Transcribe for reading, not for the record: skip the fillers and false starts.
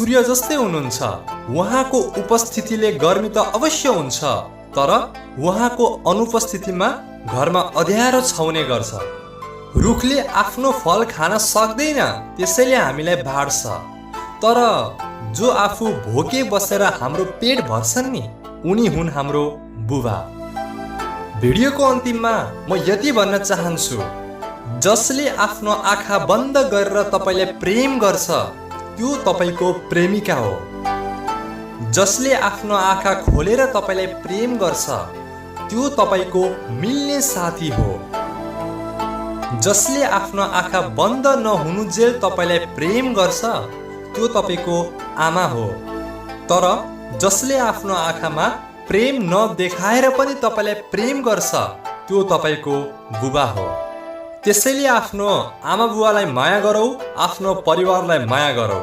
सूर्य जस्तै हुनुहुन्छ। उहाँको उपस्थितिले गर्मी त अवश्य हुन्छ, तर उहाँको अनुपस्थितिमा घरमा अँध्यारो छाउने गर्छ। रुखले आफ्नो फल खान सक्दैन, त्यसैले हामीलाई बाँड्छ। तर जो आफू भोके बसेर हाम्रो पेट भर्छन् नि, उनी हुन् हाम्रो बुबा। भिडियोको अन्तिममा म यति भन्न चाहन्छु, जसले आफ्नो आँखा बन्द गरेर तपाईलाई प्रेम गर्छ त्यो तपाईको प्रेमिका हो। जसले आफ्नो आँखा खोलेर तपाईलाई प्रेम गर्छ त्यो तपाईको मिल्ने साथी हो। जसले आफ्नो आँखा बन्द नहुनुजेल तपाईलाई प्रेम गर्छ त्यो तपाईको आमा हो। तर जसले आफ्नो आँखामा प्रेम नदेखाएर पनि तपाईलाई प्रेम गर्छ त्यो तपाईको बुबा हो। त्यसैले आफ्नो आमा बुवालाई माया गरौ, आफ्नो परिवारलाई माया गरौ।